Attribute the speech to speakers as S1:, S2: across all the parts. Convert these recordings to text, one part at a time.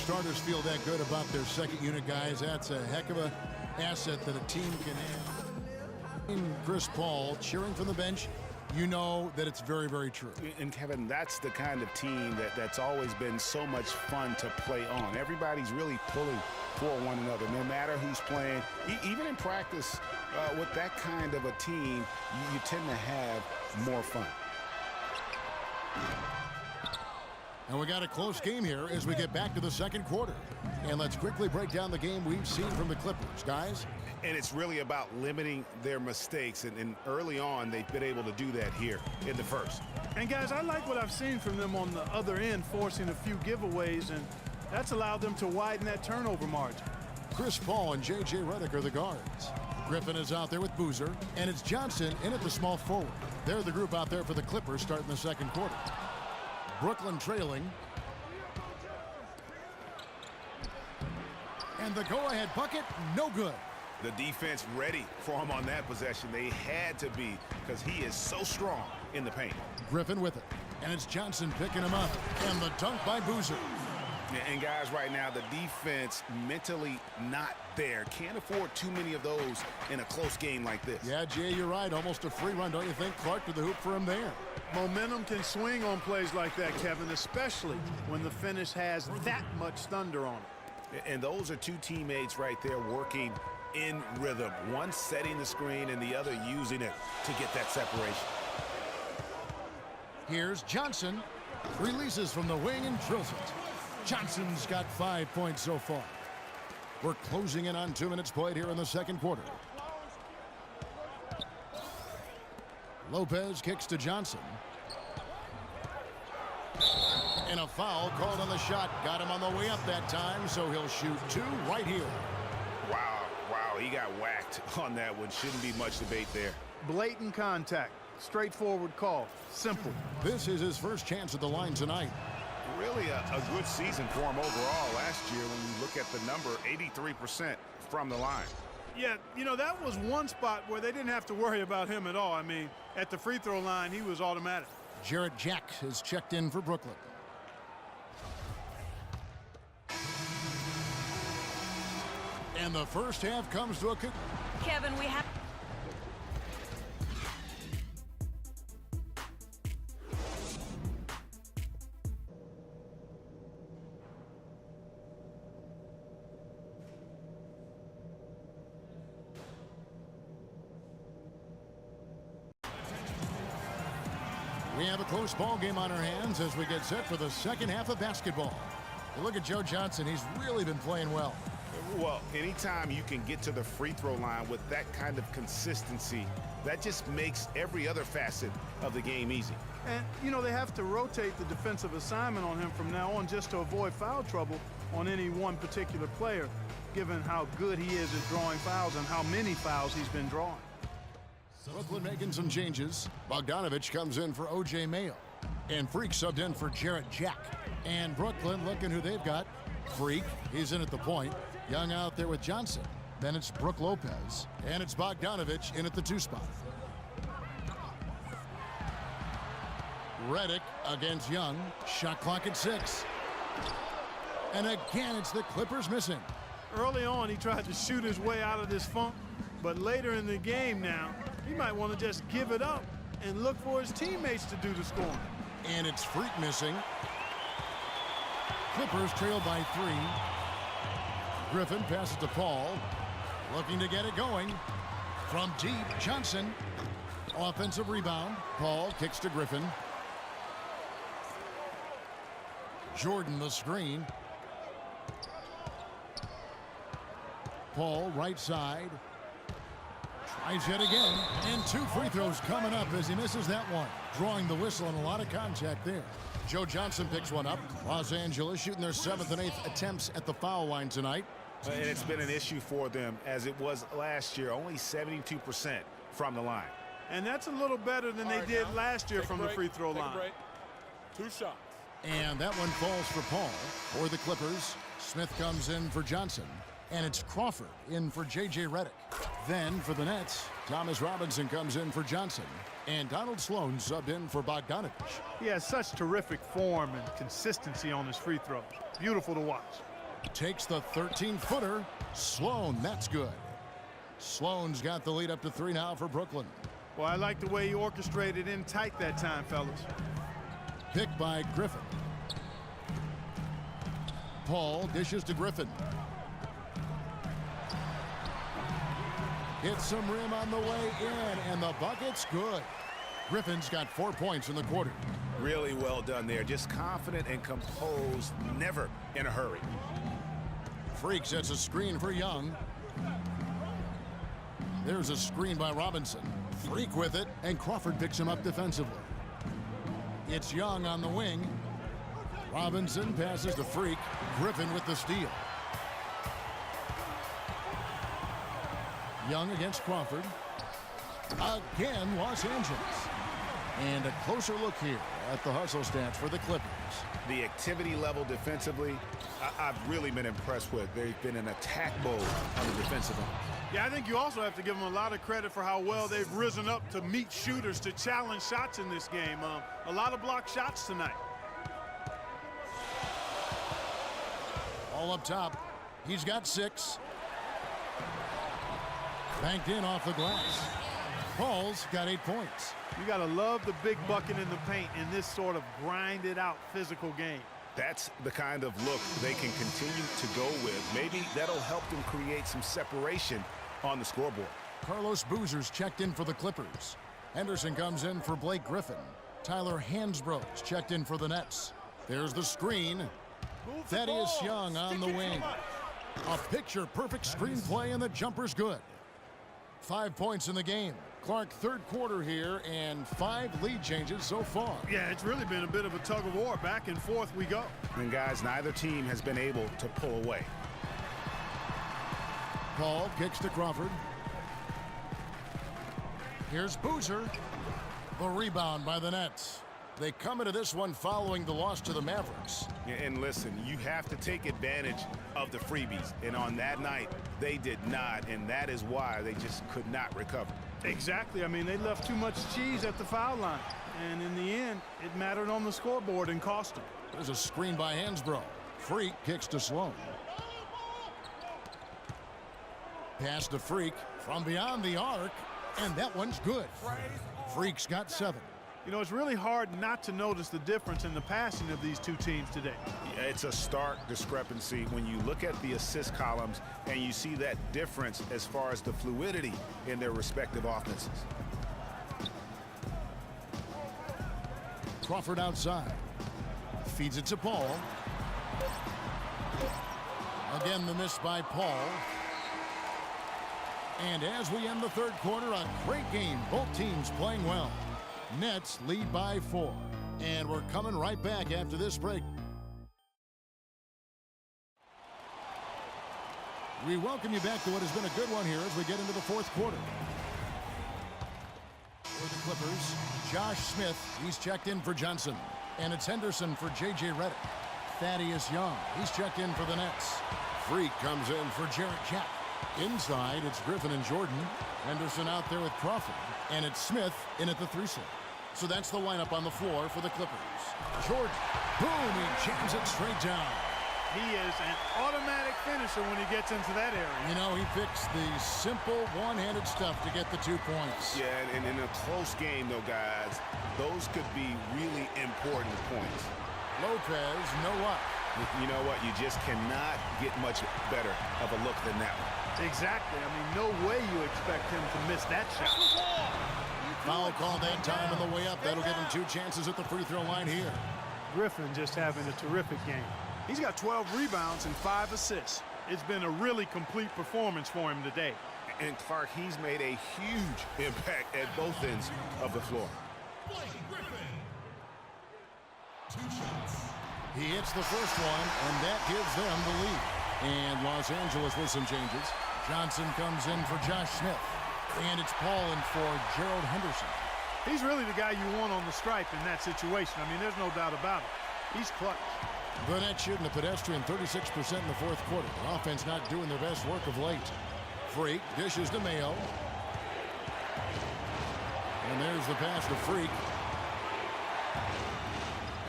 S1: starters feel that good about their second unit guys. That's a heck of an asset that a team can have. Chris Paul cheering from the bench. You know that it's very, very true.
S2: And Kevin, that's the kind of team that's always been so much fun to play on. Everybody's really pulling for one another, no matter who's playing. Even in practice, with that kind of a team, you tend to have more fun.
S1: And we got a close game here as we get back to the second quarter. And let's quickly break down the game we've seen from the Clippers, guys.
S2: And it's really about limiting their mistakes. And early on, they've been able to do that here in the first.
S3: And, guys, I like what I've seen from them on the other end, forcing a few giveaways, and that's allowed them to widen that turnover margin.
S1: Chris Paul and J.J. Redick are the guards. Griffin is out there with Boozer, and it's Johnson in at the small forward. They're the group out there for the Clippers starting the second quarter. Brooklyn trailing. And the go-ahead bucket, no good.
S2: The defense ready for him on that possession. They had to be because he is so strong in the paint.
S1: Griffin with it. And it's Johnson picking him up. And the dunk by Boozer.
S2: And guys, right now, the defense mentally not there. Can't afford too many of those in a close game like this.
S1: Yeah, Jay, you're right. Almost a free run, don't you think? Clark to the hoop for him there.
S3: Momentum can swing on plays like that, Kevin, especially when the finish has that much thunder on it.
S2: And those are two teammates right there working in rhythm. One setting the screen and the other using it to get that separation.
S1: Here's Johnson. Releases from the wing and drills it. Johnson's got 5 points so far. We're closing in on 2 minutes played here in the second quarter. Lopez kicks to Johnson. And a foul called on the shot. Got him on the way up that time, so he'll shoot 2 right here.
S2: Wow, he got whacked on that one. Shouldn't be much debate there.
S3: Blatant contact. Straightforward call. Simple.
S1: This is his first chance at the line tonight.
S2: Really a good season for him overall last year when you look at the number, 83% from the line.
S3: Yeah, you know, that was one spot where they didn't have to worry about him at all. I mean, at the free throw line, he was automatic.
S1: Jarrett Jack is checked in for Brooklyn. And the first half comes to a conclusion.
S4: Kevin, we have...
S1: We have a close ball game on our hands as we get set for the second half of basketball. You look at Joe Johnson, he's really been playing well.
S2: Well, anytime you can get to the free throw line with that kind of consistency, that just makes every other facet of the game easy.
S3: And, you know, they have to rotate the defensive assignment on him from now on just to avoid foul trouble on any one particular player, given how good he is at drawing fouls and how many fouls he's been drawing.
S1: Brooklyn making some changes. Bogdanovich comes in for O.J. Mayo. And Freak subbed in for Jarrett Jack. And Brooklyn looking who they've got. Freak, he's in at the point. Young out there with Johnson. Then it's Brook Lopez. And it's Bogdanovich in at the 2 spot. Redick against Young. Shot clock at 6. And again, it's the Clippers missing.
S3: Early on, he tried to shoot his way out of this funk. But later in the game now, he might want to just give it up and look for his teammates to do the scoring.
S1: And it's Freak missing. Clippers trail by 3. Griffin passes to Paul. Looking to get it going. From deep, Johnson. Offensive rebound. Paul kicks to Griffin. Jordan the screen. Paul right side. Tries it again. And 2 free throws coming up as he misses that one. Drawing the whistle and a lot of contact there. Joe Johnson picks one up. Los Angeles shooting their 7th and 8th attempts at the foul line tonight.
S2: And it's been an issue for them as it was last year. Only 72% from the line.
S3: And that's a little better than they did last year from the free throw line.
S5: 2 shots.
S1: And that one falls for Paul. For the Clippers, Smith comes in for Johnson. And it's Crawford in for J.J. Redick. Then for the Nets, Thomas Robinson comes in for Johnson. And Donald Sloan subbed in for Bogdanovich.
S3: He has such terrific form and consistency on his free throws. Beautiful to watch.
S1: Takes the 13-footer. Sloan, that's good. Sloan's got the lead up to 3 now for Brooklyn.
S3: Well, I like the way he orchestrated in tight that time, fellas.
S1: Picked by Griffin. Paul dishes to Griffin. Hits some rim on the way in, and the bucket's good. Griffin's got 4 points in the quarter.
S2: Really well done there. Just confident and composed, never in a hurry.
S1: Freak sets a screen for Young. There's a screen by Robinson. Freak with it, and Crawford picks him up defensively. It's Young on the wing. Robinson passes to Freak. Griffin with the steal. Young against Crawford. Again, Los Angeles. And a closer look here at the hustle stats for the Clippers.
S2: The activity level defensively, I've really been impressed with. They've been in attack mode on the defensive end.
S3: Yeah, I think you also have to give them a lot of credit for how well they've risen up to meet shooters, to challenge shots in this game. A lot of blocked shots tonight.
S1: All up top. He's got 6. Banked in off the glass. Paul's got 8 points.
S3: You got to love the big bucket in the paint in this sort of grinded-out physical game.
S2: That's the kind of look they can continue to go with. Maybe that'll help them create some separation on the scoreboard.
S1: Carlos Boozer's checked in for the Clippers. Henderson comes in for Blake Griffin. Tyler Hansbrough's checked in for the Nets. There's the screen. Thaddeus Young on the wing. A picture-perfect screenplay, and the jumper's good. 5 points in the game. Clark, third quarter here, and 5 lead changes so far.
S3: Yeah, it's really been a bit of a tug of war. Back and forth we go.
S2: And guys, neither team has been able to pull away.
S1: Paul kicks to Crawford. Here's Boozer. The rebound by the Nets. They come into this one following the loss to the Mavericks.
S2: And listen, you have to take advantage of the freebies. And on that night, they did not, and that is why they just could not recover.
S3: Exactly. I mean, they left too much cheese at the foul line. And in the end, it mattered on the scoreboard and cost them.
S1: There's a screen by Hansbrough. Freak kicks to Sloan. Pass to Freak from beyond the arc, and that one's good. Freak's got 7.
S3: You know, it's really hard not to notice the difference in the passing of these two teams today.
S2: Yeah, it's a stark discrepancy when you look at the assist columns and you see that difference as far as the fluidity in their respective offenses.
S1: Crawford outside. Feeds it to Paul. Again, the miss by Paul. And as we end the third quarter, a great game. Both teams playing well. Nets lead by 4. And we're coming right back after this break. We welcome you back to what has been a good one here as we get into the fourth quarter. For the Clippers, Josh Smith, he's checked in for Johnson. And it's Henderson for J.J. Redick. Thaddeus Young, he's checked in for the Nets. Freak comes in for Jarrett Jack. Inside, it's Griffin and Jordan. Henderson out there with Crawford. And it's Smith in at the 3 slot. So that's the lineup on the floor for the Clippers. Jordan, boom, he jams it straight down.
S3: He is an automatic finisher when he gets into that area.
S1: You know, he picks the simple one-handed stuff to get the 2 points.
S2: Yeah, and in a close game, though, guys, those could be really important points.
S1: Lopez, no luck.
S2: You know what? You just cannot get much better of a look than that one.
S3: Exactly. I mean, no way you expect him to miss that shot.
S1: Foul called that time on the way up. That'll give him 2 chances at the free throw line here.
S3: Griffin just having a terrific game. He's got 12 rebounds and 5 assists. It's been a really complete performance for him today.
S2: And Clark, he's made a huge impact at both ends of the floor.
S1: He hits the first one, and that gives them the lead. And Los Angeles with some changes. Johnson comes in for Josh Smith. And it's Paul in for Gerald Henderson.
S3: He's really the guy you want on the stripe in that situation. I mean, there's no doubt about it. He's clutch.
S1: The Nets shooting a pedestrian 36% in the fourth quarter. The offense not doing their best work of late. Freak dishes to Mayo. And there's the pass to Freak.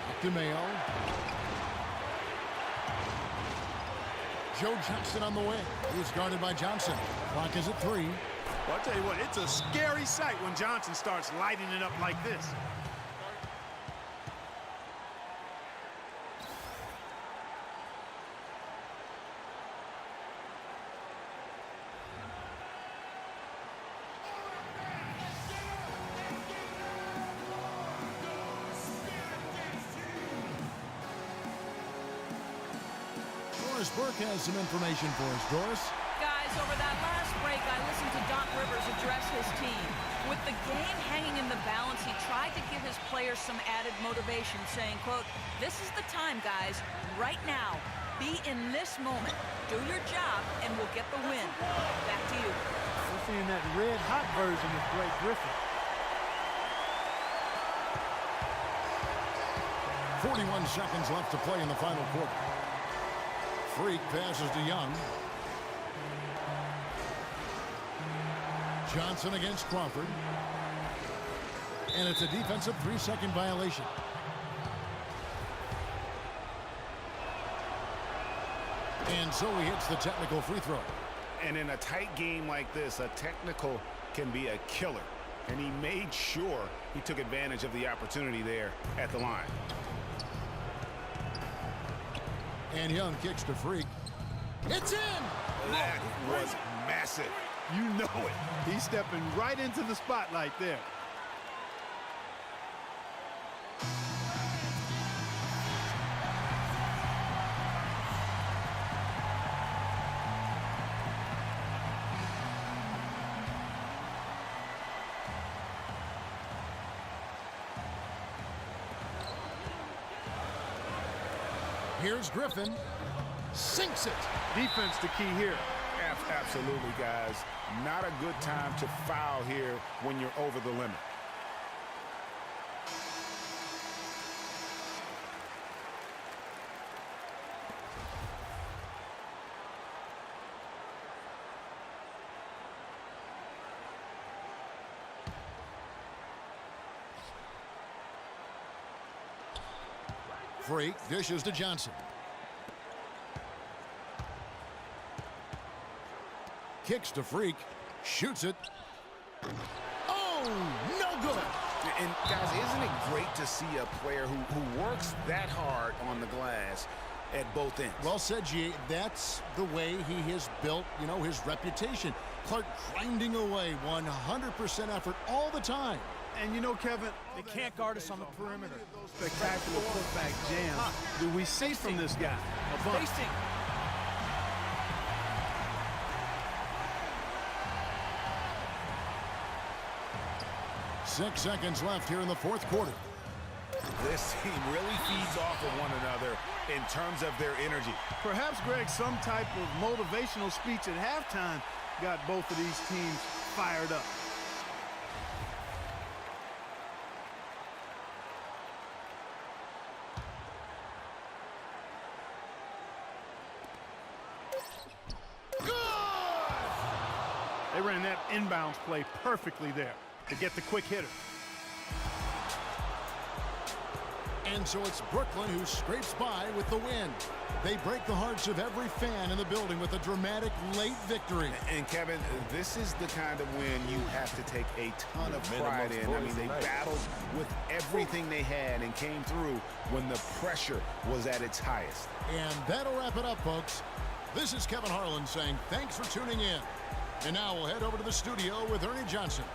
S1: Up to Mayo. Joe Johnson on the wing. He's guarded by Johnson. Clock is at 3.
S3: Well, I'll tell you what, it's a scary sight when Johnson starts lighting it up like this.
S1: Doris Burke has some information for us. Doris?
S4: Guys, over that last break, I listened to Doc Rivers address his team. With the game hanging in the balance, he tried to give his players some added motivation, saying, quote, "This is the time, guys. Right now. Be in this moment. Do your job, and we'll get the win." Back to you.
S3: We're seeing that red-hot version of Blake Griffin.
S1: 41 seconds left to play in the final quarter. Freak passes to Young. Johnson against Crawford. And it's a defensive 3-second violation. And so he hits the technical free throw.
S2: And in a tight game like this, a technical can be a killer. And he made sure he took advantage of the opportunity there at the line.
S1: And Young kicks to Freak. It's in!
S2: That was massive. You know it.
S3: He's stepping right into the spotlight there.
S1: Here's Griffin. Sinks it.
S3: Defense the key here.
S2: Absolutely, guys. Not a good time to foul here when you're over the limit.
S1: Freak dishes to Johnson. Kicks to Freak. Shoots it. Oh, no good.
S2: And guys, isn't it great to see a player who works that hard on the glass at both ends?
S1: Well said, G. That's the way he has built, his reputation. Clark grinding away, 100% effort all the time.
S3: And Kevin,
S5: They can't guard us on the perimeter.
S3: spectacular putback jams do we see from this guy? A bunch.
S5: Facing.
S1: Six seconds left here in the fourth quarter.
S2: This team really feeds off of one another in terms of their energy.
S3: Perhaps, Greg, some type of motivational speech at halftime got both of these teams fired up. They ran that inbounds play perfectly there to get the quick hitter.
S1: And so it's Brooklyn who scrapes by with the win. They break the hearts of every fan in the building with a dramatic late victory.
S2: And Kevin, this is the kind of win you have to take a ton of pride in. I mean, they battled with everything they had and came through when the pressure was at its highest.
S1: And that'll wrap it up, folks. This is Kevin Harlan saying thanks for tuning in. And now we'll head over to the studio with Ernie Johnson.